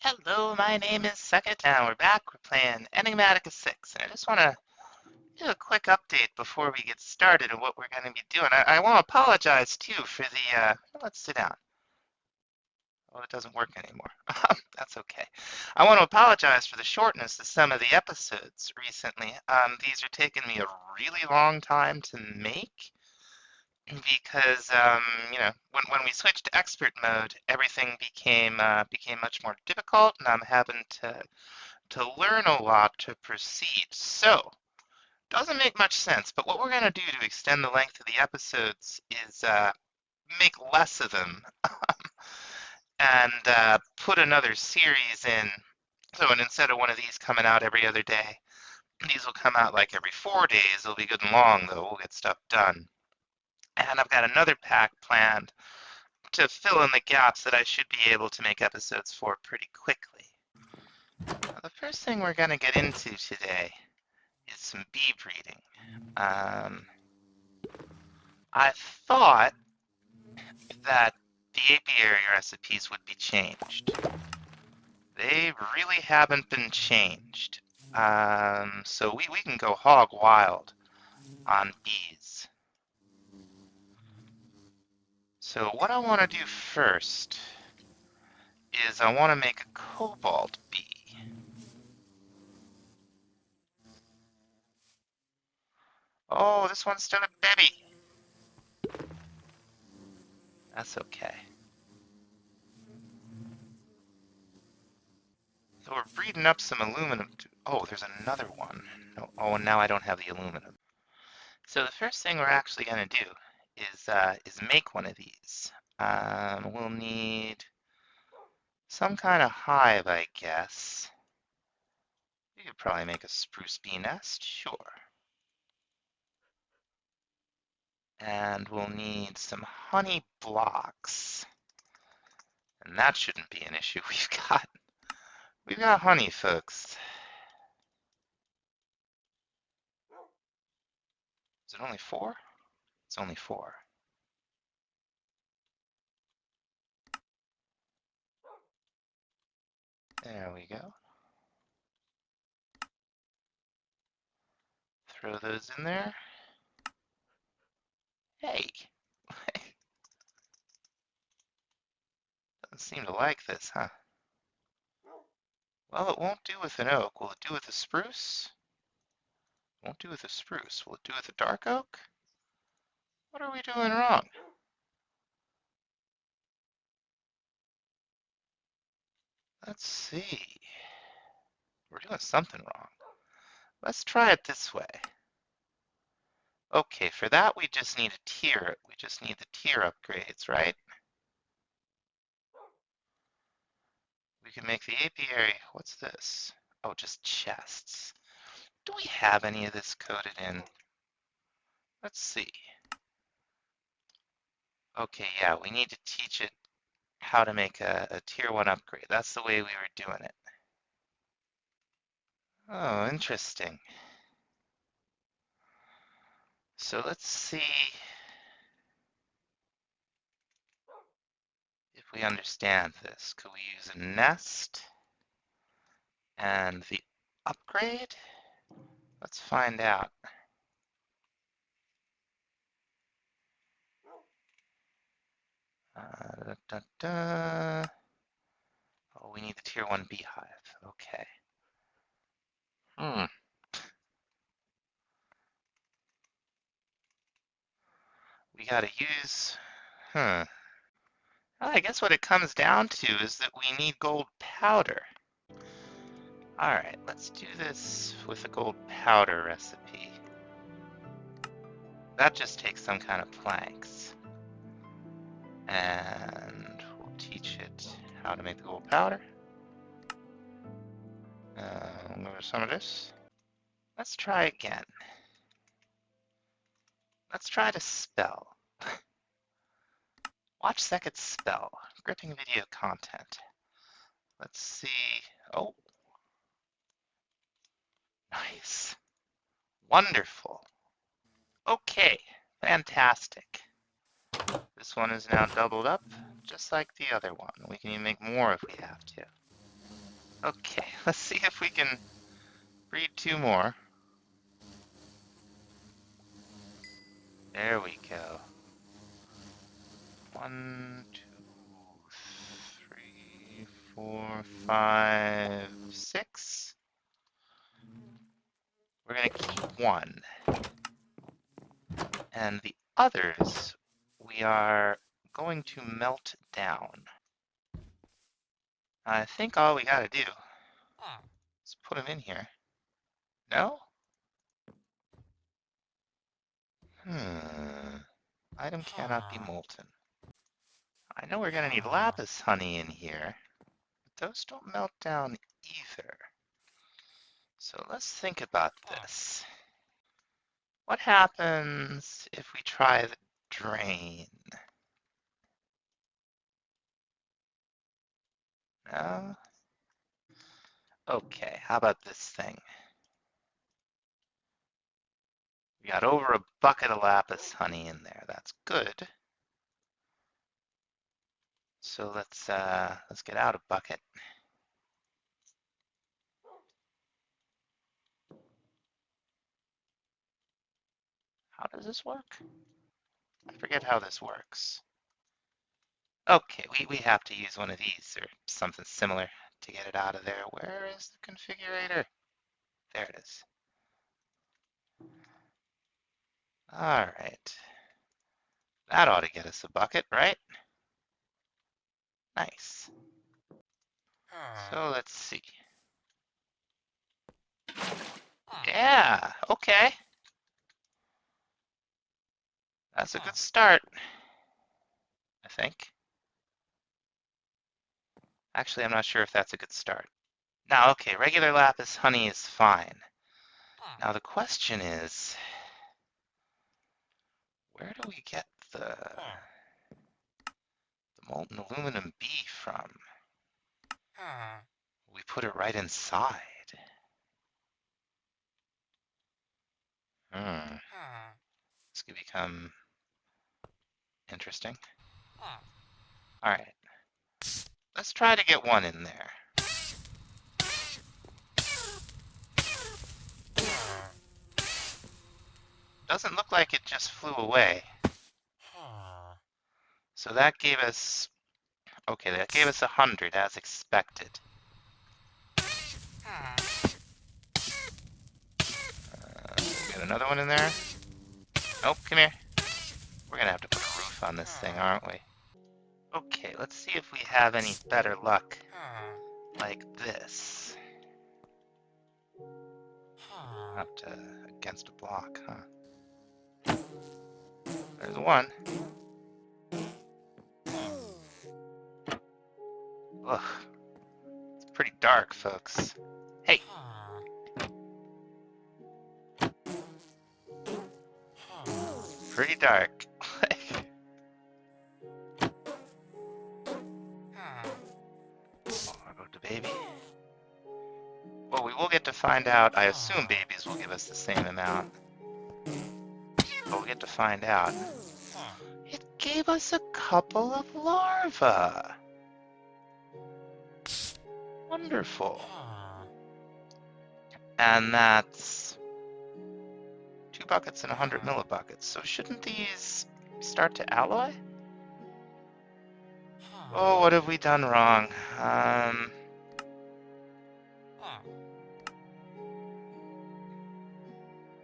Hello, my name is Suckit, and we're back. We're playing Enigmatica 6, and I just want to do a quick update before we get started on what we're going to be doing. I want to apologize, too, for the, let's sit down. Oh, it doesn't work anymore. That's okay. I want to apologize for the shortness of some of the episodes recently. These are taking me a really long time to make because, when we switched to expert mode, everything became much more difficult, and I'm having to learn a lot to proceed. So, doesn't make much sense, but what we're going to do to extend the length of the episodes is make less of them and put another series in. So, and instead of one of these coming out every other day, these will come out like every 4 days. They'll be good and long, though. We'll get stuff done. And I've got another pack planned to fill in the gaps that I should be able to make episodes for pretty quickly. Now, the first thing we're going to get into today is some bee breeding. I thought that the apiary recipes would be changed. They really haven't been changed. So we can go hog wild on bees. So what I want to do first is I want to make a cobalt bee. Oh, this one's still a baby. That's okay. So we're breeding up some aluminum. Oh, there's another one. No, oh, and now I don't have the aluminum. So the first thing we're actually going to do is make one of these. We'll need some kind of hive, I guess. We could probably make a spruce bee nest, sure. And we'll need some honey blocks. And that shouldn't be an issue. We've got honey, folks. Is it only 4? It's only 4. There we go. Throw those in there. Hey! Doesn't seem to like this, huh? Well, it won't do with an oak. Will it do with a spruce? Won't do with a spruce. Will it do with a dark oak? What are we doing wrong? Let's see. We're doing something wrong. Let's try it this way. Okay, for that we just need a tier. We just need the tier upgrades, right? We can make the apiary. What's this? Oh, just chests. Do we have any of this coded in? Let's see. Okay, yeah, we need to teach it how to make a tier 1 upgrade. That's the way we were doing it. Oh, interesting. So let's see if we understand this. Could we use a nest and the upgrade? Let's find out. Da, da, da. Oh, we need the tier 1 beehive. Okay. We gotta use, huh. Well, I guess what it comes down to is that we need gold powder. Alright, let's do this with a gold powder recipe. That just takes some kind of planks. And we'll teach it how to make the gold powder. We'll go to some of this. Let's try again. Let's try to spell. Watch Second spell. Gripping video content. Let's see. Oh. Nice. Wonderful. Okay. Fantastic. This one is now doubled up, just like the other one. We can even make more if we have to. Okay, let's see if we can breed two more. There we go. 1, 2, 3, 4, 5, 6. We're gonna keep one. And the others, we are going to melt down. I think all we gotta do is put them in here. No? Item cannot be molten. I know we're gonna need lapis honey in here, but those don't melt down either. So let's think about this. What happens if we try the drain? No? Okay, how about this thing? We got over a bucket of lapis honey in there. That's good. So let's get out a bucket. How does this work? I forget how this works. Okay, we have to use one of these or something similar to get it out of there. Where is the configurator? There it is. All right. That ought to get us a bucket, right? Nice. So let's see. Yeah, okay. That's a good start, I think. Actually, I'm not sure if that's a good start. Now, okay, regular lapis honey is fine. Now the question is, where do we get the molten aluminum B from? We put it right inside. Hmm. This could become interesting. All right. Let's try to get one in there. Doesn't look like it just flew away. So that gave us, okay, that gave us 100 as expected. Get another one in there. Nope, come here. We're gonna have to put a roof on this thing, aren't we? Okay, let's see if we have any better luck like this. Up to against a block, huh? There's one. Ugh, it's pretty dark, folks. Hey, pretty dark. Oh, about the baby. Well, we will get to find out. I assume babies will give us the same amount. But we'll get to find out. It gave us a couple of larvae. Wonderful. And that's 2 buckets and 100 millibuckets. So shouldn't these start to alloy? Oh, what have we done wrong?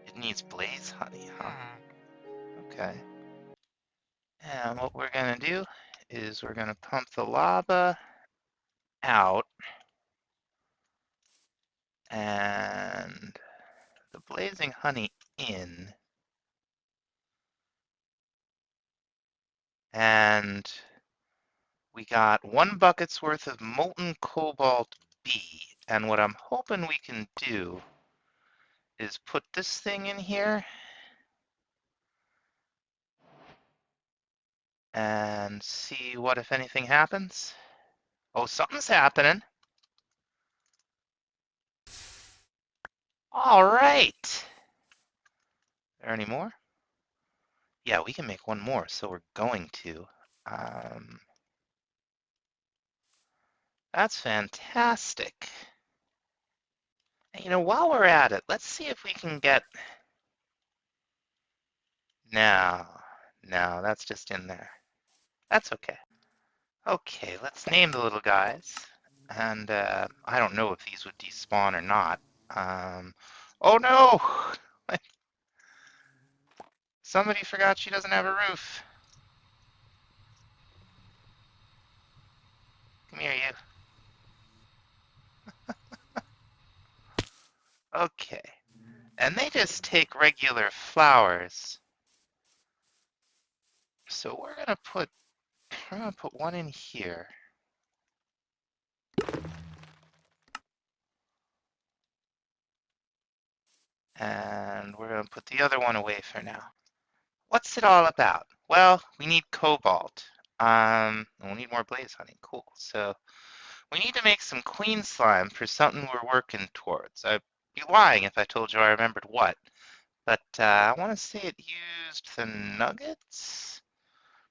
It needs blaze honey, huh? Okay. And what we're gonna do is we're gonna pump the lava out and the blazing honey in. And we got 1 bucket's worth of molten cobalt B. And what I'm hoping we can do is put this thing in here and see what, if anything, happens. Oh, something's happening. All right. Are there any more? Yeah, we can make one more, so we're going to. That's fantastic. And, while we're at it, let's see if we can get... No, no, that's just in there. That's okay. Okay, let's name the little guys. And I don't know if these would despawn or not. Oh no! Somebody forgot she doesn't have a roof. Come here, you. Okay. And they just take regular flowers. So we're gonna put one in here. And we're gonna put the other one away for now. What's it all about? Well, we need cobalt. And we need more blaze honey. Cool. So we need to make some queen slime for something we're working towards. I'd be lying if I told you I remembered what. But I want to say it used the nuggets.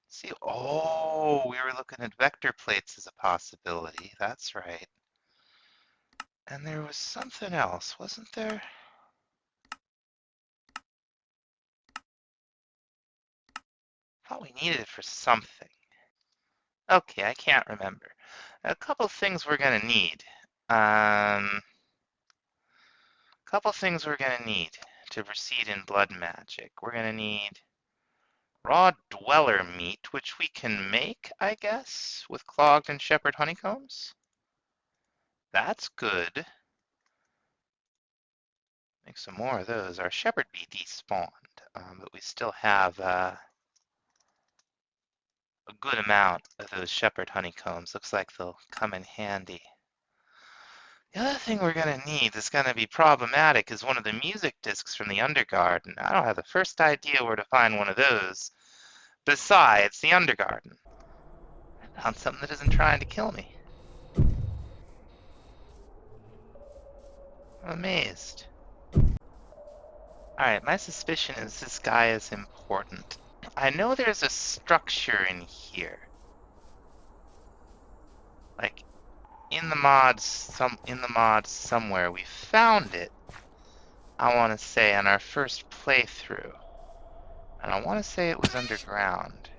See, oh, we were looking at vector plates as a possibility. That's right. And there was something else, wasn't there? I thought we needed it for something. Okay, I can't remember. A couple things we're gonna need. Couple things we're gonna need to proceed in blood magic. We're gonna need raw dweller meat, which we can make, I guess, with clogged and shepherd honeycombs. That's good. Make some more of those. Our shepherd bee despawned, but we still have a good amount of those shepherd honeycombs. Looks like they'll come in handy. The other thing we're going to need that's going to be problematic is one of the music discs from the Undergarden. I don't have the first idea where to find one of those besides the Undergarden. I found something that isn't trying to kill me. I'm amazed. Alright, my suspicion is this guy is important. I know there's a structure in here. Like, in the mods somewhere. We found it, I want to say, on our first playthrough. And I want to say it was underground.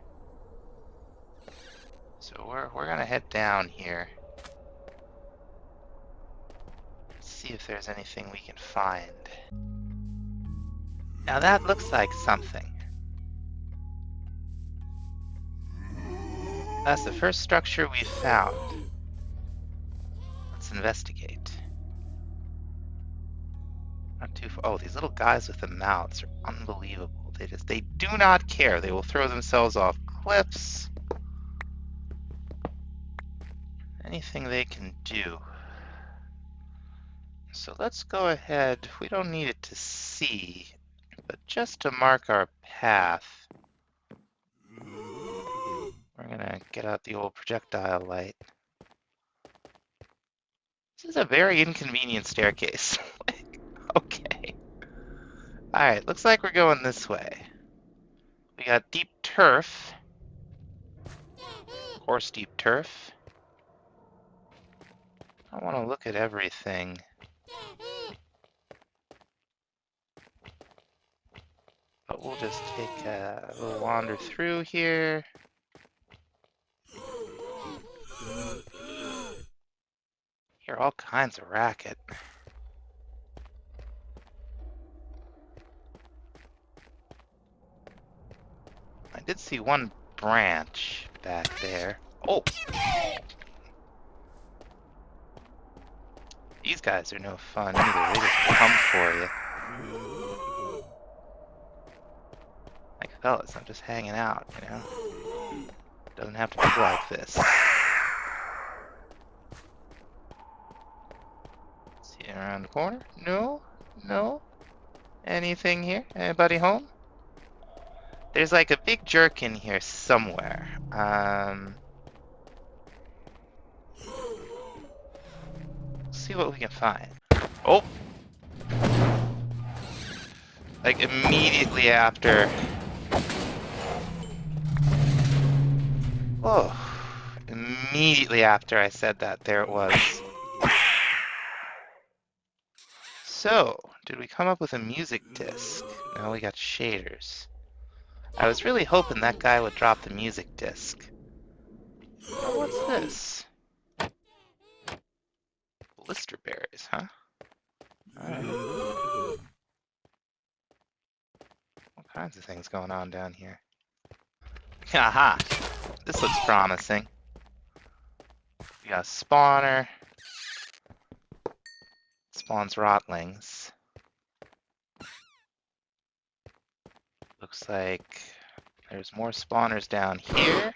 So we're gonna head down here. See if there's anything we can find. Now that looks like something. That's the first structure we've found. Let's investigate. Not too far. Oh, these little guys with the mouths are unbelievable. They do not care. They will throw themselves off cliffs. Anything they can do. So let's go ahead. We don't need it to see, but just to mark our path, we're gonna get out the old projectile light. This is a very inconvenient staircase. Okay. Alright, looks like we're going this way. We got deep turf. Coarse deep turf. I want to look at everything. But we'll just take a little wander through here. Hear all kinds of racket. I did see one branch back there. Oh! These guys are no fun either. They just come for you. Like, fellas, I'm just hanging out, you know? Doesn't have to be like this. See you around the corner? No? No? Anything here? Anybody home? There's like a big jerk in here somewhere. See what we can find. Oh! Like immediately after. Oh. immediately after I said that, there it was. So, did we come up with a music disc? No, we got shaders. I was really hoping that guy would drop the music disc. Oh, what's this? Blister berries, huh? Alright. All kinds of things going on down here. Aha! This looks promising. We got a spawner. Spawns rotlings. Looks like there's more spawners down here.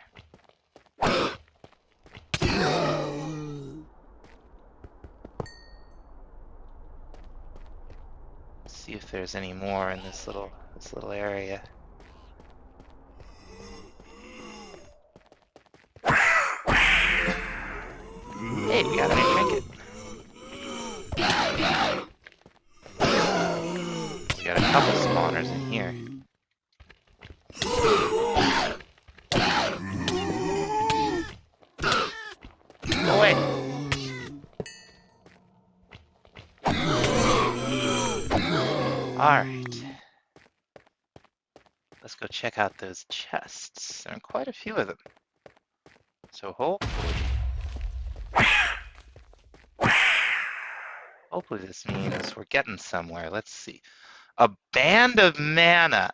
See if there's any more in this little area. Hey, we got a new trinket. We got a couple spawners in here. Go away. Alright. Let's go check out those chests. There are quite a few of them. So hopefully this means we're getting somewhere. Let's see. A band of mana.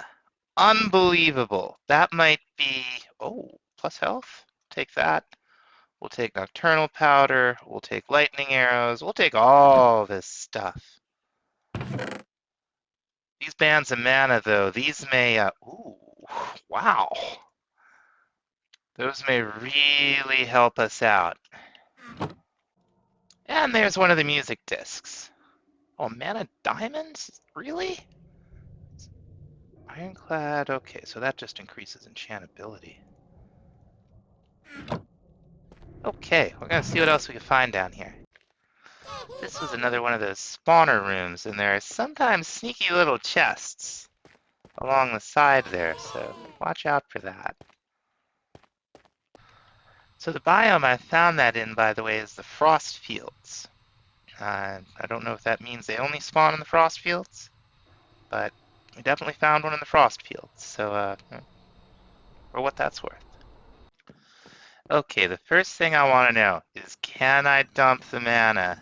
Unbelievable. That might be... Oh, plus health? Take that. We'll take nocturnal powder. We'll take lightning arrows. We'll take all this stuff. These bands of mana, though, these may... ooh, wow. Those may really help us out. And there's one of the music discs. Oh, mana diamonds? Really? Ironclad, okay, so that just increases enchantability. Okay, we're gonna see what else we can find down here. This was another one of those spawner rooms, and there are sometimes sneaky little chests along the side there, so watch out for that. So the biome I found that in, by the way, is the frost fields. I don't know if that means they only spawn in the frost fields, but we definitely found one in the frost fields, so for what that's worth. Okay, the first thing I want to know is, can I dump the mana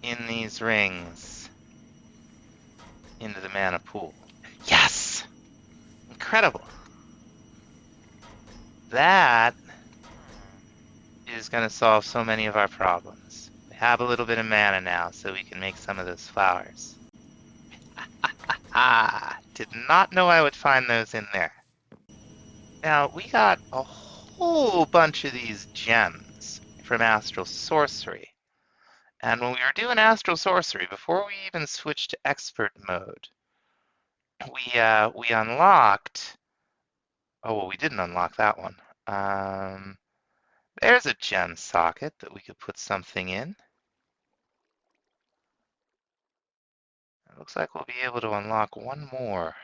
in these rings into the mana pool? Yes! Incredible. That is going to solve so many of our problems. We have a little bit of mana now, so we can make some of those flowers. Did not know I would find those in there. Now, we got a whole bunch of these gems from Astral Sorcery. And when we were doing Astral Sorcery, before we even switched to Expert mode, we unlocked... Oh, well, we didn't unlock that one. There's a gem socket that we could put something in. It looks like we'll be able to unlock one more.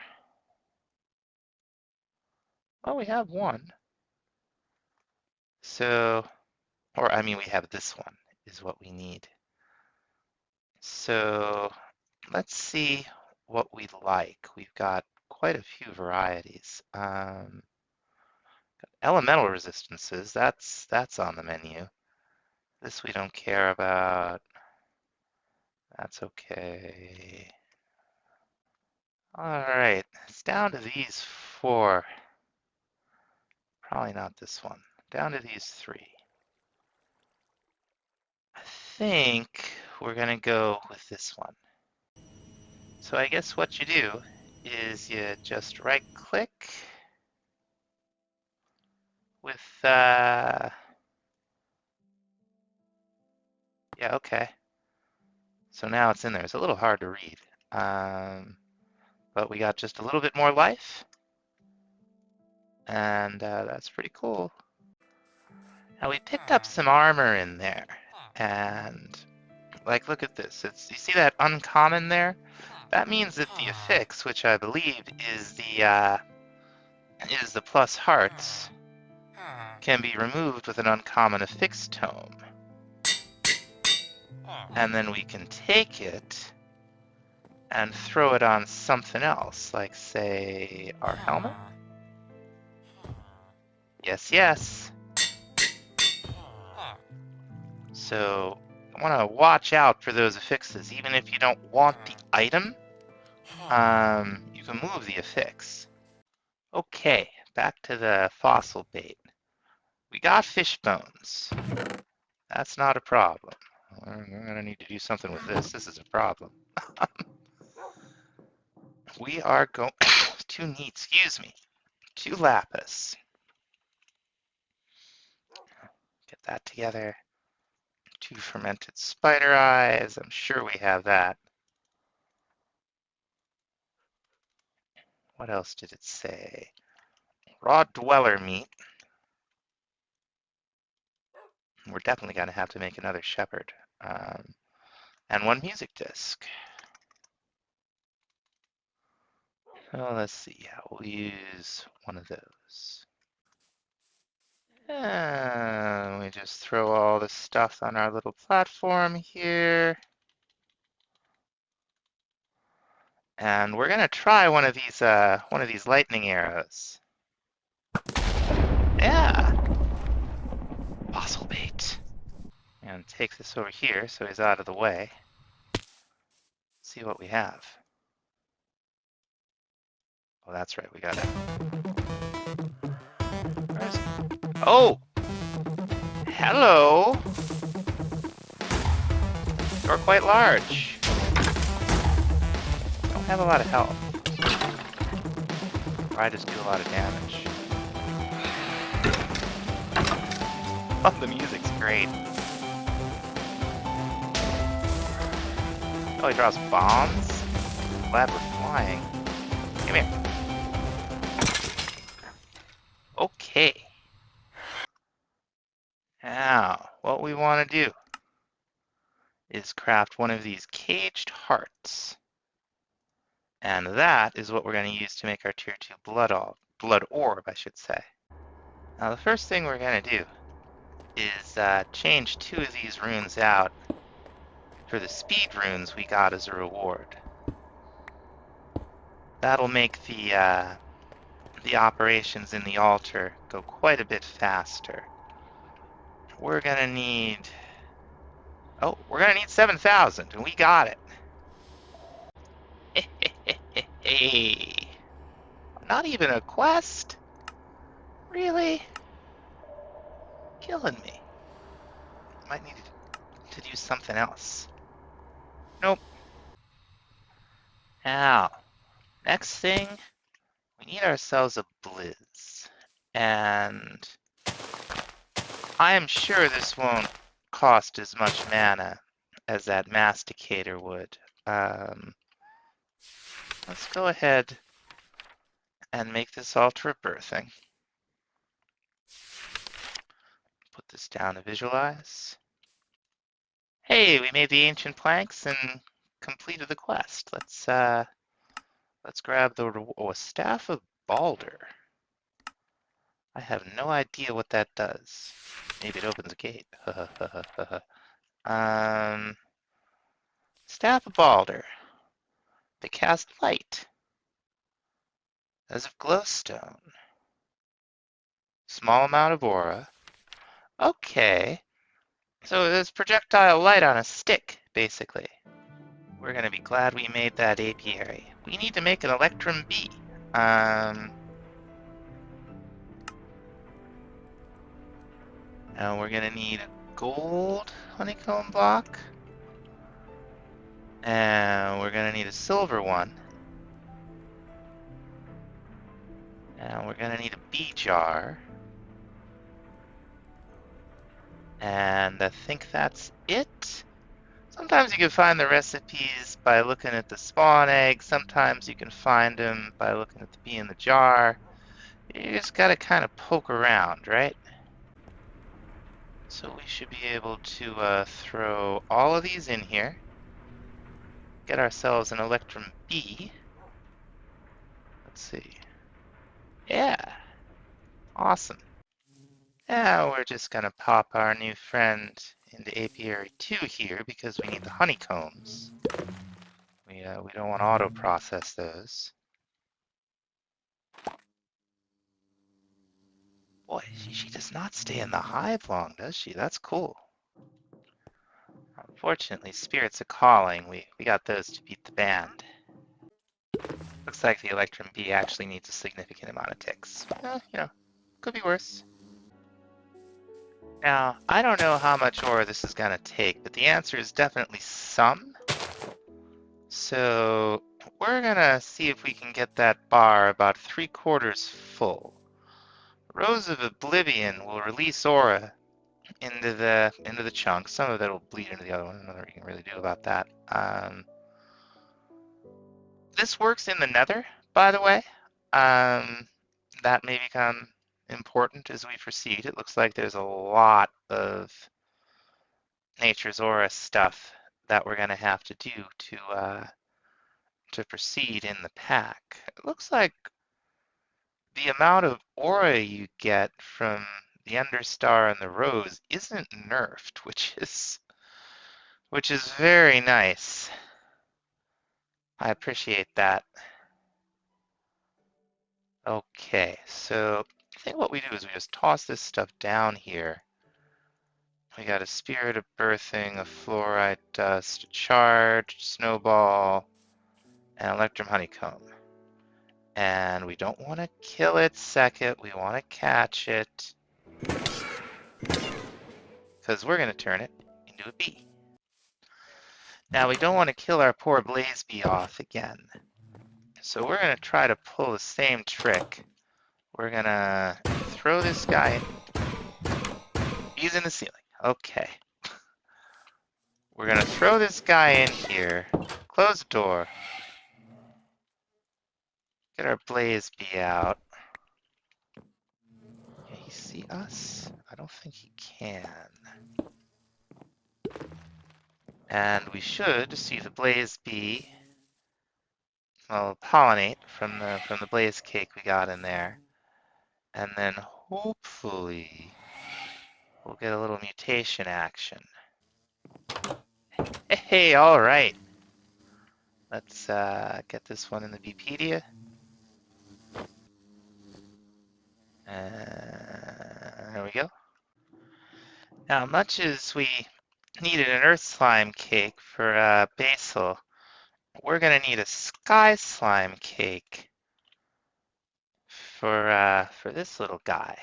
Oh, we have one. So, or I mean, we have this one is what we need. So let's see what we like. We've got quite a few varieties. Elemental resistances, that's on the menu. This we don't care about. That's okay. All right, it's down to these four. Probably not this one. Down to these three. I think we're gonna go with this one. So I guess what you do is you just right click with, yeah, okay. So now it's in there. It's a little hard to read, but we got just a little bit more life, and that's pretty cool. Now we picked up some armor in there, and like, look at this. You see that uncommon there? That means that the affix, which I believe is the plus hearts, can be removed with an uncommon affixed tome. And then we can take it and throw it on something else, like, say, our helmet? Yes, yes. So I want to watch out for those affixes. Even if you don't want the item, you can move the affix. Okay, back to the fossil bait. We got fish bones. That's not a problem. We're gonna need to do something with this. This is a problem. We are going to need, excuse me, 2 lapis. Get that together. 2 fermented spider eyes. I'm sure we have that. What else did it say? Raw dweller meat. We're definitely going to have to make another shepherd. And 1 music disc. Oh, let's see. Yeah, we'll use one of those. And we just throw all the stuff on our little platform here. And we're gonna try one of these lightning arrows. Yeah, fossil bait. And take this over here so he's out of the way. See what we have. Oh, that's right. We got it. Where is he? Oh, hello. You're quite large. Don't have a lot of health. Or I just do a lot of damage. Oh, the music's great. Oh, he drops bombs? Glad we're flying. Come here. Okay. Now, what we want to do is craft one of these caged hearts. And that is what we're going to use to make our tier 2 blood orb, I should say. Now, the first thing we're going to do is change 2 of these runes out for the speed runes we got as a reward. That'll make the operations in the altar go quite a bit faster. We're gonna need, oh, we're gonna need 7,000, and we got it. Hey, not even a quest? Really? Killing me. Might need to do something else. Nope. Now, next thing, we need ourselves a blizz. And I am sure this won't cost as much mana as that Masticator would. Let's go ahead and make this altar of birthing. Put this down to visualize. Hey, we made the ancient planks and completed the quest. Let's grab the a staff of Balder. I have no idea what that does. Maybe it opens a gate. Staff of Balder. They cast light. As of glowstone. Small amount of aura. Okay. So there's projectile light on a stick, basically. We're gonna be glad we made that apiary. We need to make an Electrum bee. Now we're gonna need a gold honeycomb block. And we're gonna need a silver one. And we're gonna need a bee jar. And I think that's it. Sometimes you can find the recipes by looking at the spawn egg. Sometimes you can find them by looking at the bee in the jar. You just gotta kind of poke around, right? So we should be able to throw all of these in here. Get ourselves an Electrum bee. Let's see. Yeah. Awesome. Now we're just gonna pop our new friend into Apiary 2 here because we need the honeycombs. We don't want to auto process those. Boy, she does not stay in the hive long, does she? That's cool. Unfortunately, spirits are calling. We got those to beat the band. Looks like the Electrum bee actually needs a significant amount of ticks. Could be worse. Now, I don't know how much ore this is gonna take, but the answer is definitely some. So we're gonna see if we can get that bar about 3/4 full. Rose of Oblivion will release aura into the chunk. Some of it will bleed into the other one. Nothing we can really do about that. This works in the Nether, by the way. That may become important as we proceed. It looks like there's a lot of Nature's Aura stuff that we're gonna have to do to proceed in the pack. It looks like the amount of aura you get from the Understar and the Rose isn't nerfed, which is very nice. I appreciate that. Okay, so I think what we do is we just toss this stuff down here. We got a Spirit of Birthing, a Fluorite Dust, a Charge, Snowball, and Electrum Honeycomb. And we don't want to kill it second, we want to catch it. Because we're going to turn it into a bee. Now we don't want to kill our poor Blaze Bee off again. So we're going to try to pull the same trick. We're going to throw this guy. He's in the ceiling. Okay. We're going to throw this guy in here. Close the door. Get our Blaze Bee out. Can he see us? I don't think he can. And we should see the Blaze Bee pollinate from the blaze cake we got in there. And then hopefully we'll get a little mutation action. Hey, all right. Let's get this one in the Beepedia. There we go. Now, much as we needed an earth slime cake for basil, we're gonna need a sky slime cake for this little guy.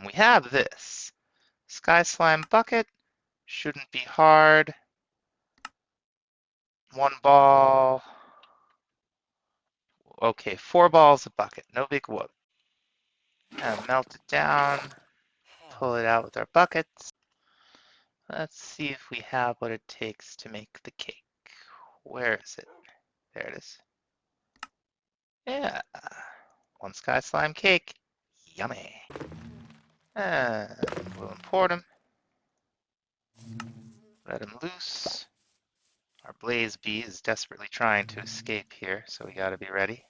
We have this sky slime bucket. Shouldn't be hard. 1 ball. Okay, 4 balls a bucket. No big whoop. Melt it down. Pull it out with our buckets. Let's see if we have what it takes to make the cake. Where is it? There it is. Yeah. 1 sky slime cake. Yummy. And we'll import him. Let him loose. Our Blaze Bee is desperately trying to escape here, so we gotta be ready.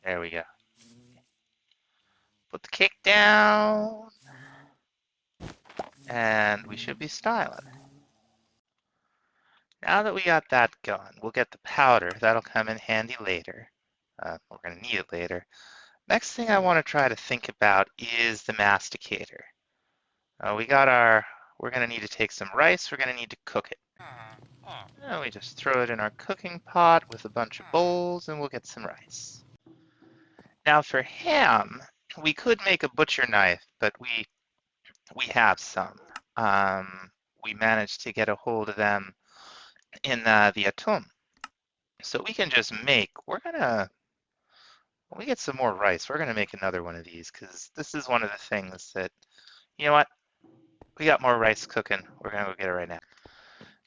There we go. Put the cake down. And we should be styling. Now that we got that going, we'll get the powder. That'll come in handy later. We're going to need it later. Next thing I want to try to think about is the Masticator. We're going to need to take some rice. We're going to need to cook it. We just throw it in our cooking pot with a bunch of bowls and we'll get some rice. Now for ham, we could make a butcher knife, but we have some. We managed to get a hold of them in the Atum. So we can just make, when we get some more rice, we're gonna make another one of these because this is one of the things that, you know what? We got more rice cooking. We're gonna go get it right now.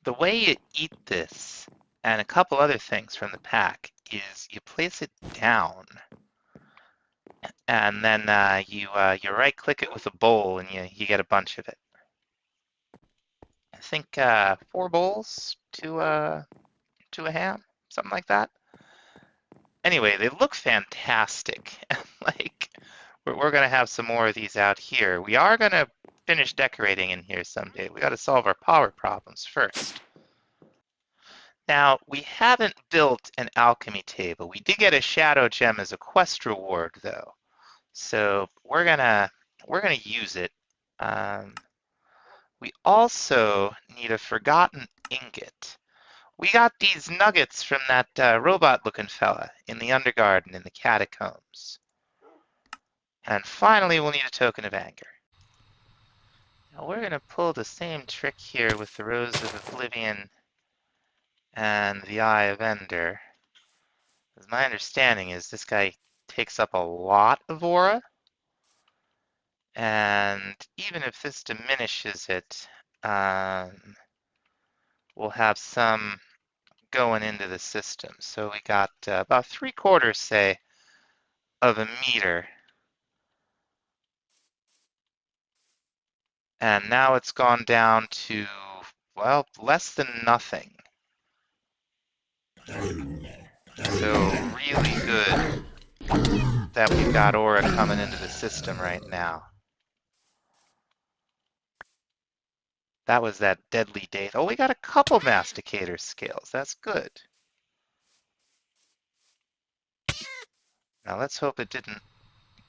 The way you eat this and a couple other things from the pack is you place it down and then you right click it with a bowl and you get a bunch of it. I think 4 bowls to a ham, something like that. Anyway, they look fantastic. Like, we're going to have some more of these out here. We are going to finish decorating in here someday. We got to solve our power problems first. Now, we haven't built an alchemy table. We did get a shadow gem as a quest reward, though. So we're gonna use it. We also need a forgotten ingot. We got these nuggets from that robot-looking fella in the Undergarden in the catacombs. And finally, we'll need a token of anger. Now we're gonna pull the same trick here with the Rose of Oblivion and the Eye of Ender. As my understanding is this guy takes up a lot of aura. And even if this diminishes it, we'll have some going into the system. So we got about 3/4, say, of a meter. And now it's gone down to, well, less than nothing. So really good that we've got aura coming into the system right now. That was that deadly date. Oh, we got a couple Masticator scales. That's good. Now let's hope it didn't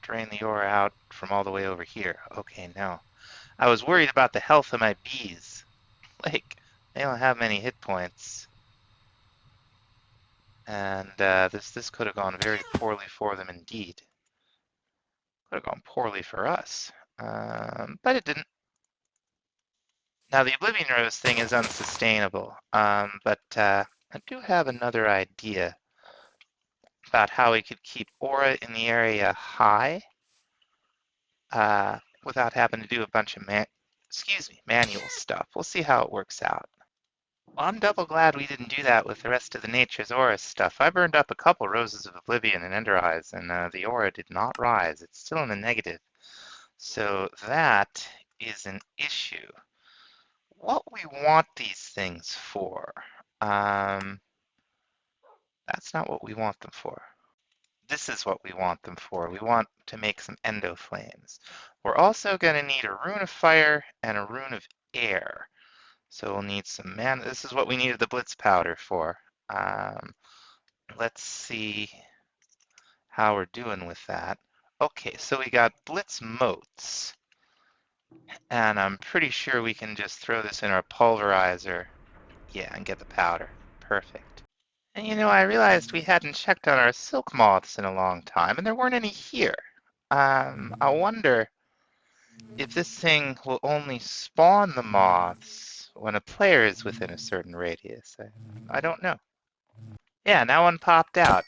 drain the aura out from all the way over here. Okay, no. I was worried about the health of my bees. Like, they don't have many hit points. And this could have gone very poorly for them indeed. Could have gone poorly for us. But it didn't. Now, the Oblivion Rose thing is unsustainable. But I do have another idea about how we could keep aura in the area high without having to do a bunch of manual stuff. We'll see how it works out. Well, I'm double glad we didn't do that with the rest of the Nature's Aura stuff. I burned up a couple Roses of Oblivion and Ender Eyes, and the aura did not rise. It's still in the negative. So that is an issue. What we want these things for, that's not what we want them for. This is what we want them for. We want to make some Endoflames. We're also going to need a Rune of Fire and a Rune of Air. So we'll need some mana. This is what we needed the Blitz Powder for. Let's see how we're doing with that. Okay, so we got Blitz Motes. And I'm pretty sure we can just throw this in our pulverizer. Yeah, and get the powder. Perfect. And you know, I realized we hadn't checked on our silk moths in a long time, and there weren't any here. I wonder if this thing will only spawn the moths when a player is within a certain radius. I don't know. Yeah, now one popped out.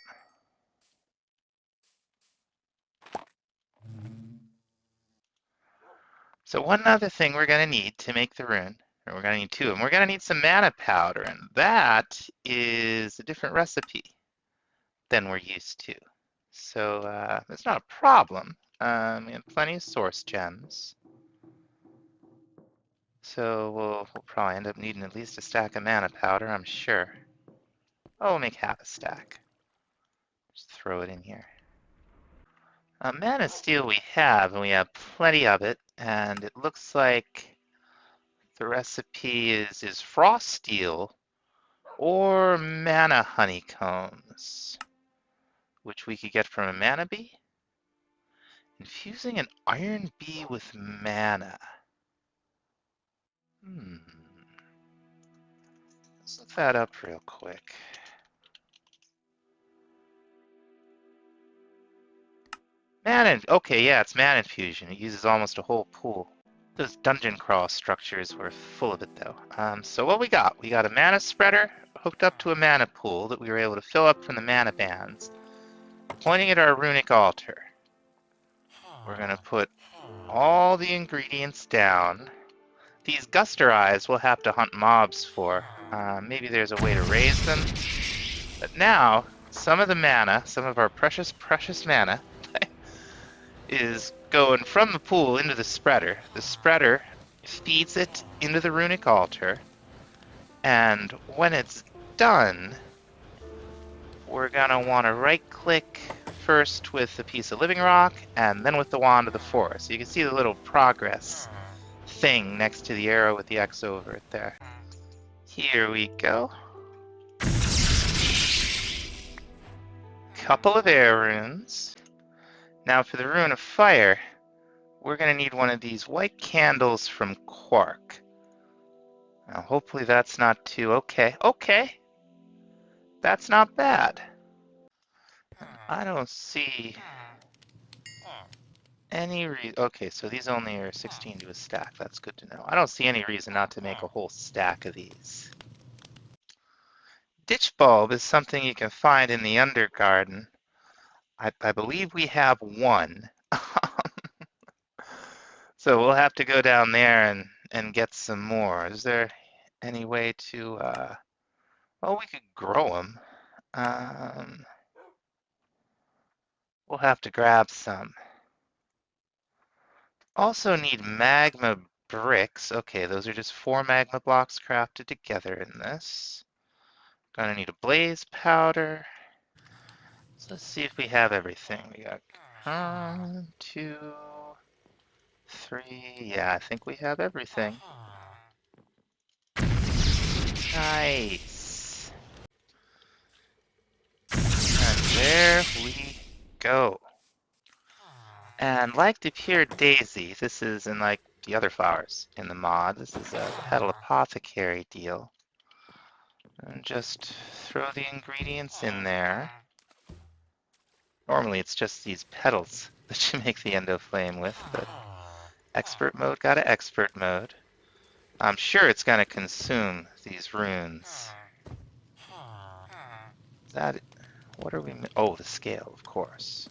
So one other thing we're going to need to make the rune, or we're going to need two of them, we're going to need some mana powder, and that is a different recipe than we're used to. So it's not a problem. We have plenty of source gems. So we'll probably end up needing at least a stack of mana powder, I'm sure. Oh, we'll make half a stack. Just throw it in here. Mana steel we have, and we have plenty of it, and it looks like the recipe is frost steel or mana honeycombs, which we could get from a mana bee. Infusing an iron bee with mana. Let's look that up real quick. Mana, okay, yeah, it's mana infusion. It uses almost a whole pool. Those dungeon crawl structures were full of it, though. So what we got? We got a mana spreader hooked up to a mana pool that we were able to fill up from the mana bands. Pointing at our runic altar, we're going to put all the ingredients down. These guster eyes we'll have to hunt mobs for. Maybe there's a way to raise them. But now, some of the mana, some of our precious, precious mana, is going from the pool into the spreader. The spreader feeds it into the runic altar. And when it's done, we're going to want to right-click first with a piece of living rock, and then with the wand of the forest. So you can see the little progress thing next to the arrow with the X over it there. Here we go. Couple of air runes. Now for the rune of fire, we're going to need one of these white candles from Quark. Now hopefully that's not too... Okay. That's not bad. I don't see any reason... Okay, so these only are 16 to a stack. That's good to know. I don't see any reason not to make a whole stack of these. Ditch bulb is something you can find in the Undergarden. I believe we have one. So we'll have to go down there and get some more. Is there any way to... well, we could grow them. We'll have to grab some. Also need magma bricks. Okay, those are just 4 magma blocks crafted together in this. Gonna need a blaze powder. So let's see if we have everything. We got 1, 2, 3. Yeah, I think we have everything. Nice. And there we go. And like the pure daisy, this is in like the other flowers in the mod. This is a petal apothecary deal. And just throw the ingredients in there. Normally it's just these petals that you make the Endoflame with, but expert mode got an expert mode. I'm sure it's going to consume these runes. That, what are we, oh, the scale, of course.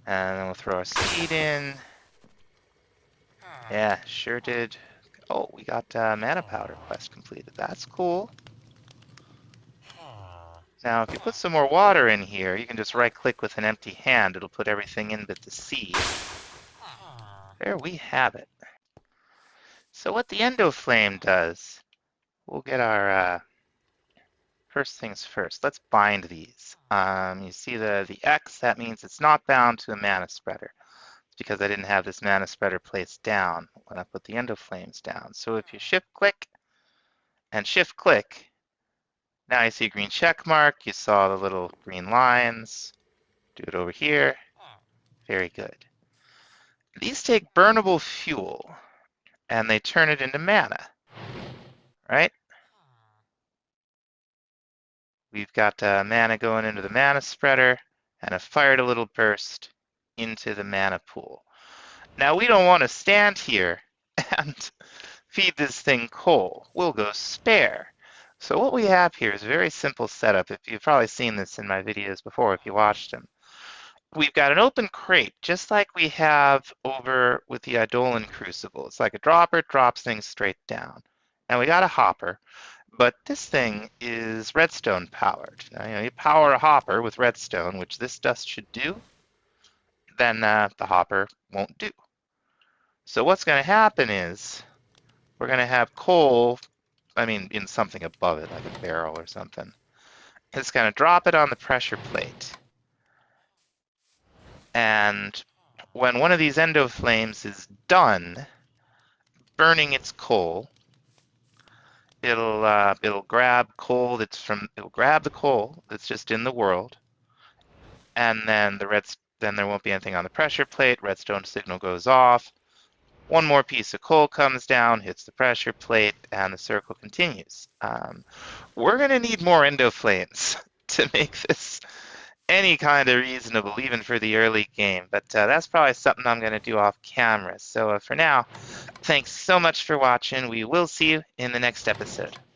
And then we'll throw our seed in. Yeah, sure did. Oh, we got mana powder quest completed. That's cool. Now, if you put some more water in here, you can just right-click with an empty hand. It'll put everything in but the seed. There we have it. So what the Endoflame does, we'll get our... first things first, let's bind these. You see the X, that means it's not bound to a mana spreader. It's because I didn't have this mana spreader placed down when I put the Endoflames down. So if you shift click and shift click, now you see a green check mark, you saw the little green lines. Do it over here. Very good. These take burnable fuel and they turn it into mana, right? We've got mana going into the mana spreader, and I fired a little burst into the mana pool. Now we don't want to stand here and feed this thing coal. We'll go spare. So what we have here is a very simple setup. If you've probably seen this in my videos before, if you watched them. We've got an open crate, just like we have over with the Eidolon Crucible. It's like a dropper, drops things straight down. And we got a hopper. But this thing is redstone powered. Now, you power a hopper with redstone, which this dust should do, then the hopper won't do. So what's going to happen is we're going to have coal, in something above it, like a barrel or something. It's going to drop it on the pressure plate. And when one of these Endoflames is done burning its coal, it'll grab coal it'll grab the coal that's just in the world, and then then there won't be anything on the pressure plate. Redstone signal goes off. One more piece of coal comes down, hits the pressure plate, and the circle continues. We're gonna need more Endoflames to make this any kind of reasonable, even for the early game. But that's probably something I'm gonna do off camera. So for now, thanks so much for watching. We will see you in the next episode. Bye.